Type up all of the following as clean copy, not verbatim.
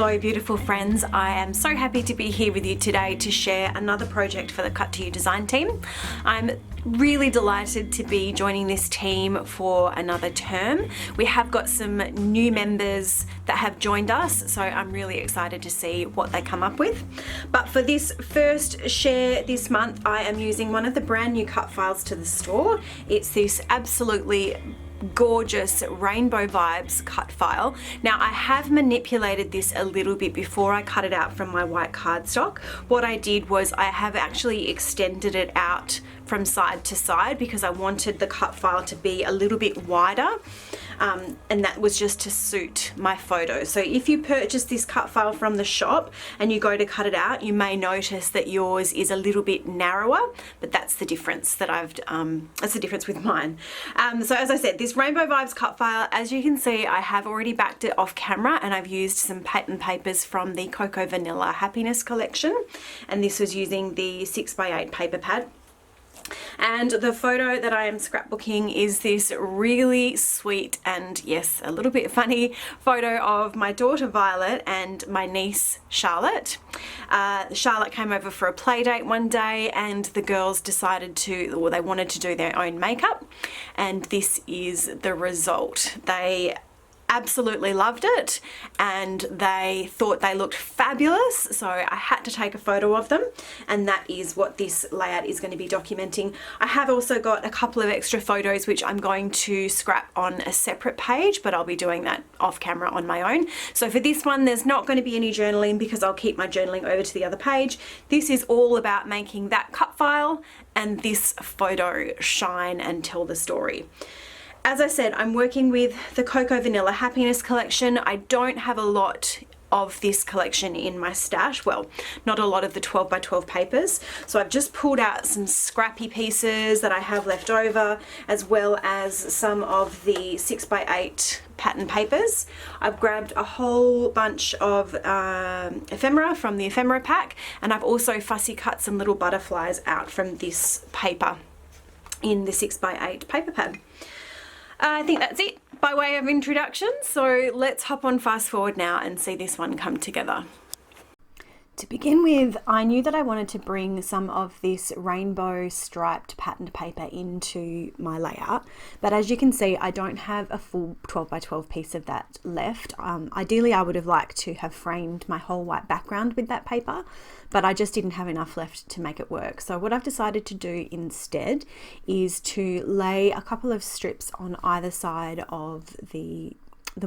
Hello beautiful friends, I am so happy to be here with you today to share another project for the Cut to You design team. I'm really delighted to be joining this team for another term. We have got some new members that have joined us, so I'm really excited to see what they come up with. But for this first share this month, I am using one of the brand new cut files to the store. It's this absolutely gorgeous Rainbow Vibes cut file. Now I have manipulated this a little bit before I cut it out from my white cardstock. What I did was I have actually extended it out from side to side because I wanted the cut file to be a little bit wider, and that was just to suit my photo. So if you purchase this cut file from the shop and you go to cut it out, you may notice that yours is a little bit narrower, but that's the difference that that's the difference with mine. So as I said, this Rainbow Vibes cut file, as you can see, I have already backed it off camera and I've used some pattern papers from the Cocoa Vanilla Happiness collection, and this was using the 6x8 paper pad. And the photo that I am scrapbooking is this really sweet and yes, a little bit funny photo of my daughter Violet and my niece Charlotte. Charlotte came over for a play date one day and the girls decided they wanted to do their own makeup, and this is the result. They absolutely loved it and they thought they looked fabulous, so I had to take a photo of them, and that is what this layout is going to be documenting. I have also got a couple of extra photos which I'm going to scrap on a separate page, but I'll be doing that off camera on my own. So for this one there's not going to be any journaling because I'll keep my journaling over to the other page. This is all about making that cut file and this photo shine and tell the story. As I said, I'm working with the Cocoa Vanilla Happiness collection. I don't have a lot of this collection in my stash. Well, not a lot of the 12x12 papers. So I've just pulled out some scrappy pieces that I have left over, as well as some of the 6x8 pattern papers. I've grabbed a whole bunch of ephemera from the ephemera pack, and I've also fussy cut some little butterflies out from this paper in the 6x8 paper pad. I think that's it by way of introduction, so let's hop on fast forward now and see this one come together. To begin with, I knew that I wanted to bring some of this rainbow striped patterned paper into my layout, but as you can see, I don't have a full 12x12 piece of that left. Ideally, I would have liked to have framed my whole white background with that paper, but I just didn't have enough left to make it work. So what I've decided to do instead is to lay a couple of strips on either side of the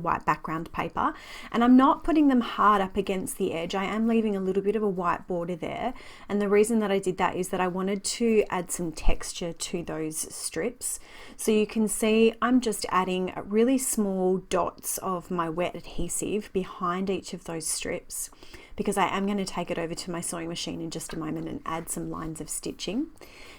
white background paper, and I'm not putting them hard up against the edge. I am leaving a little bit of a white border there, and the reason that I did that is that I wanted to add some texture to those strips. So you can see I'm just adding really small dots of my wet adhesive behind each of those strips, because I am going to take it over to my sewing machine in just a moment and add some lines of stitching.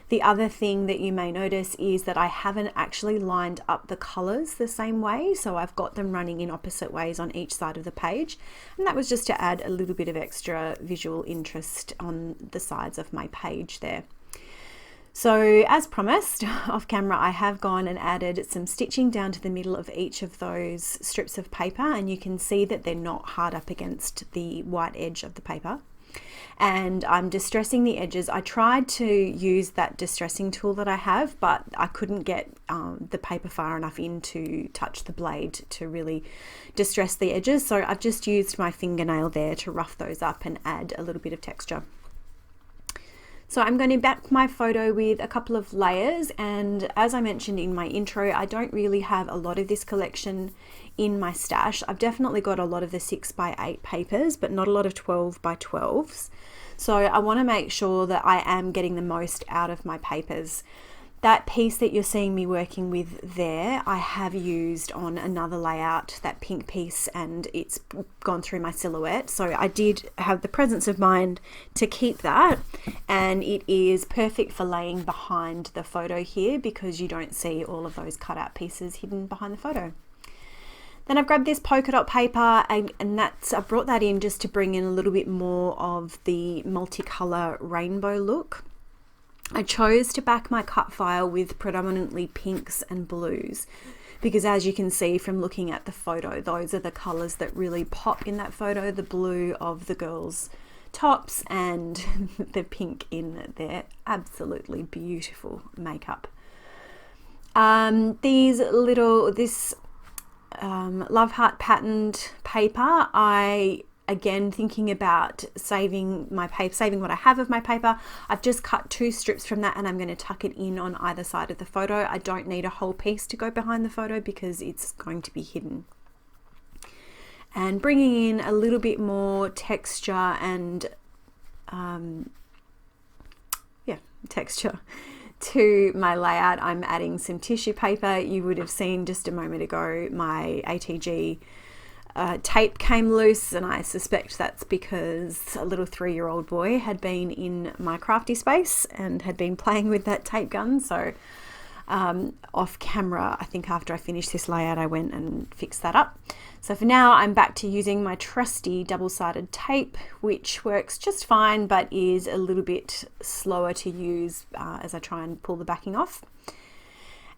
The other thing that you may notice is that I haven't actually lined up the colors the same way, so I've got them running in opposite ways on each side of the page, and that was just to add a little bit of extra visual interest on the sides of my page there. So as promised off camera, I have gone and added some stitching down to the middle of each of those strips of paper, and you can see that they're not hard up against the white edge of the paper. And I'm distressing the edges. I tried to use that distressing tool that I have, but I couldn't get the paper far enough in to touch the blade to really distress the edges. So I've just used my fingernail there to rough those up and add a little bit of texture. So I'm going to back my photo with a couple of layers, and as I mentioned in my intro, I don't really have a lot of this collection in my stash. I've definitely got a lot of the 6x8 papers, but not a lot of 12x12s. So I want to make sure that I am getting the most out of my papers. That piece that you're seeing me working with there, I have used on another layout, that pink piece, and it's gone through my silhouette. So I did have the presence of mind to keep that, and it is perfect for laying behind the photo here because you don't see all of those cutout pieces hidden behind the photo. Then I've grabbed this polka dot paper, and I brought that in just to bring in a little bit more of the multicolour rainbow look. I chose to back my cut file with predominantly pinks and blues because as you can see from looking at the photo, those are the colors that really pop in that photo, the blue of the girls' tops and the pink in their absolutely beautiful makeup. This love heart patterned paper, again, thinking about saving my paper, saving what I have of my paper, I've just cut 2 strips from that and I'm going to tuck it in on either side of the photo. I don't need a whole piece to go behind the photo because it's going to be hidden. And bringing in a little bit more texture and texture to my layout, I'm adding some tissue paper. You would have seen just a moment ago my ATG tape came loose, and I suspect that's because a little 3-year-old boy had been in my crafty space and had been playing with that tape gun. So off camera, I think after I finished this layout, I went and fixed that up. So for now, I'm back to using my trusty double-sided tape, which works just fine, but is a little bit slower to use as I try and pull the backing off.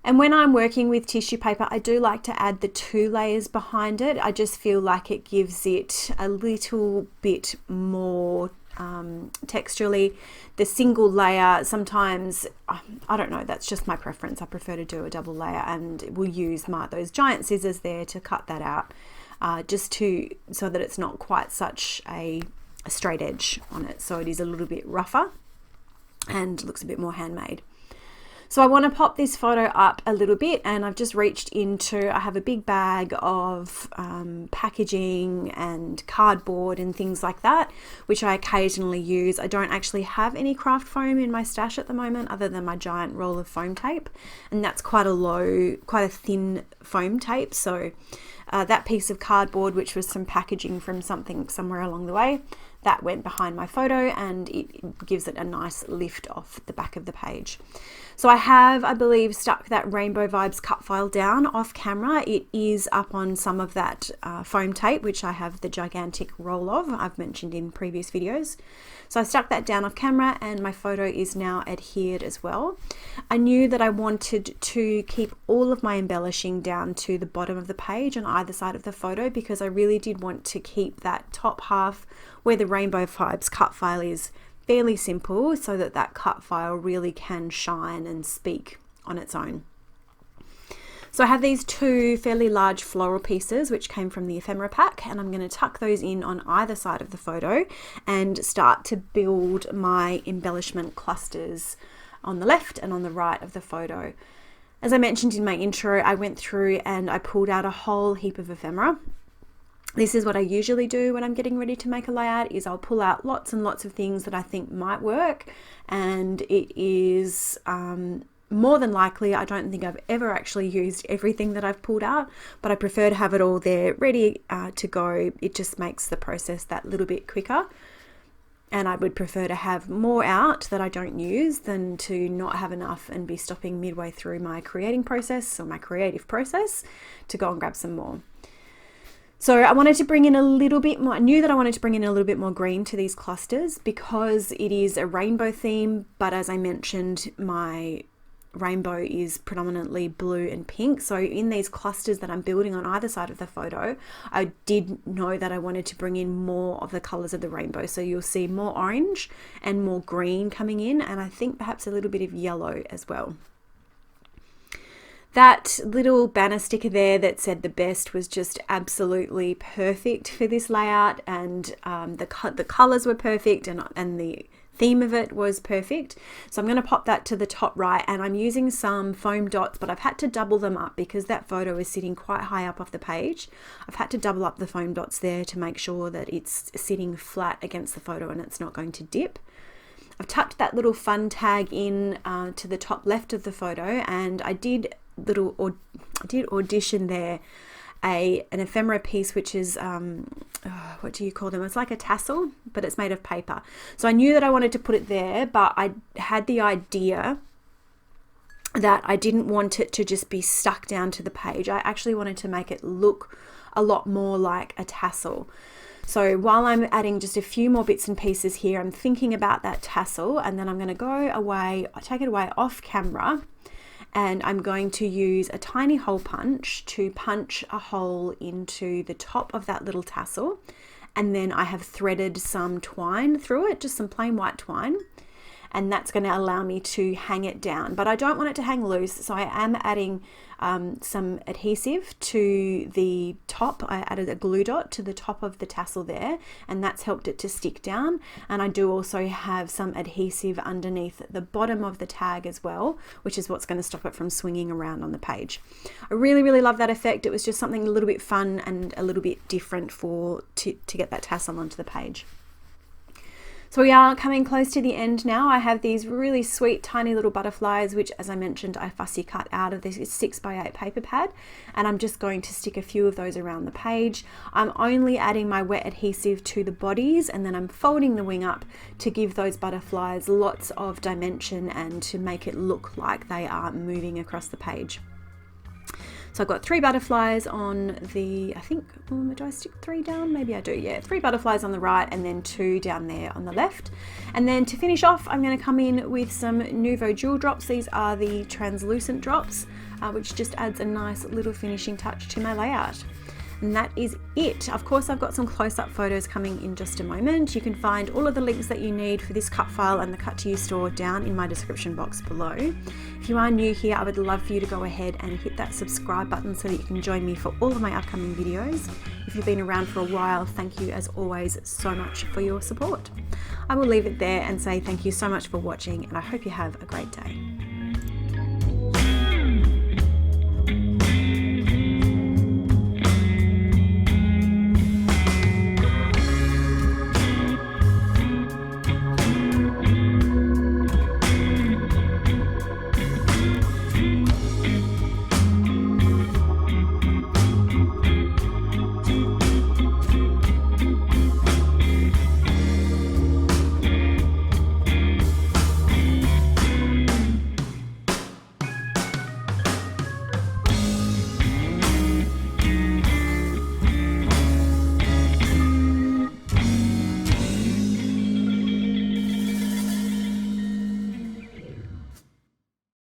And when I'm working with tissue paper, I do like to add the 2 layers behind it. I just feel like it gives it a little bit more texturally. The single layer, sometimes, I don't know, that's just my preference. I prefer to do a double layer, and we'll use those giant scissors there to cut that out, so that it's not quite such a straight edge on it. So it is a little bit rougher and looks a bit more handmade. So I want to pop this photo up a little bit, and I've just reached into, I have a big bag of packaging and cardboard and things like that, which I occasionally use. I don't actually have any craft foam in my stash at the moment other than my giant roll of foam tape, and that's quite a thin foam tape. So that piece of cardboard, which was some packaging from somewhere along the way, that went behind my photo, and it gives it a nice lift off the back of the page. So I have, I believe, stuck that Rainbow Vibes cut file down off camera. It is up on some of that foam tape, which I have the gigantic roll of, I've mentioned in previous videos. So I stuck that down off camera, and my photo is now adhered as well. I knew that I wanted to keep all of my embellishing down to the bottom of the page on either side of the photo, because I really did want to keep that top half where the Rainbow Vibes cut file is fairly simple, so that that cut file really can shine and speak on its own. So I have these 2 fairly large floral pieces which came from the ephemera pack, and I'm going to tuck those in on either side of the photo and start to build my embellishment clusters on the left and on the right of the photo. As I mentioned in my intro, I went through and I pulled out a whole heap of ephemera. This is what I usually do when I'm getting ready to make a layout, is I'll pull out lots and lots of things that I think might work, and it is more than likely, I don't think I've ever actually used everything that I've pulled out, but I prefer to have it all there ready to go. It just makes the process that little bit quicker, and I would prefer to have more out that I don't use than to not have enough and be stopping midway through my creating process or my creative process to go and grab some more. So I wanted to bring in a little bit more, I knew that I wanted to bring in a little bit more green to these clusters because it is a rainbow theme, but as I mentioned, my rainbow is predominantly blue and pink. So in these clusters that I'm building on either side of the photo, I did know that I wanted to bring in more of the colors of the rainbow. So you'll see more orange and more green coming in, and I think perhaps a little bit of yellow as well. That little banner sticker there that said the best was just absolutely perfect for this layout, and the colors were perfect, and the theme of it was perfect. So I'm going to pop that to the top right, and I'm using some foam dots, but I've had to double them up because that photo is sitting quite high up off the page. I've had to double up the foam dots there to make sure that it's sitting flat against the photo and it's not going to dip. I've tucked that little fun tag in to the top left of the photo, and I did audition there an ephemera piece, which is what do you call them? It's like a tassel, but it's made of paper. So I knew that I wanted to put it there, but I had the idea that I didn't want it to just be stuck down to the page. I actually wanted to make it look a lot more like a tassel. So while I'm adding just a few more bits and pieces here, I'm thinking about that tassel, and then I'm going to go away, take it away off camera, and I'm going to use a tiny hole punch to punch a hole into the top of that little tassel, and then I have threaded some twine through it, just some plain white twine, and that's going to allow me to hang it down. But I don't want it to hang loose, so I am adding some adhesive to the top. I added a glue dot to the top of the tassel there, and that's helped it to stick down. And I do also have some adhesive underneath the bottom of the tag as well, which is what's going to stop it from swinging around on the page. I really, really love that effect. It was just something a little bit fun and a little bit different to get that tassel onto the page. So we are coming close to the end now. I have these really sweet tiny little butterflies, which, as I mentioned, I fussy cut out of this 6x8 paper pad, and I'm just going to stick a few of those around the page. I'm only adding my wet adhesive to the bodies, and then I'm folding the wing up to give those butterflies lots of dimension and to make it look like they are moving across the page. So I've got 3 butterflies on the, I think, do I stick 3 down? Maybe I do, yeah. 3 butterflies on the right and then 2 down there on the left. And then to finish off, I'm going to come in with some Nuvo Jewel drops. These are the translucent drops, which just adds a nice little finishing touch to my layout. And that is it. Of course, I've got some close-up photos coming in just a moment. You can find all of the links that you need for this cut file and the Cut to You store down in my description box below. If you are new here, I would love for you to go ahead and hit that subscribe button so that you can join me for all of my upcoming videos. If you've been around for a while, thank you as always so much for your support. I will leave it there and say thank you so much for watching, and I hope you have a great day.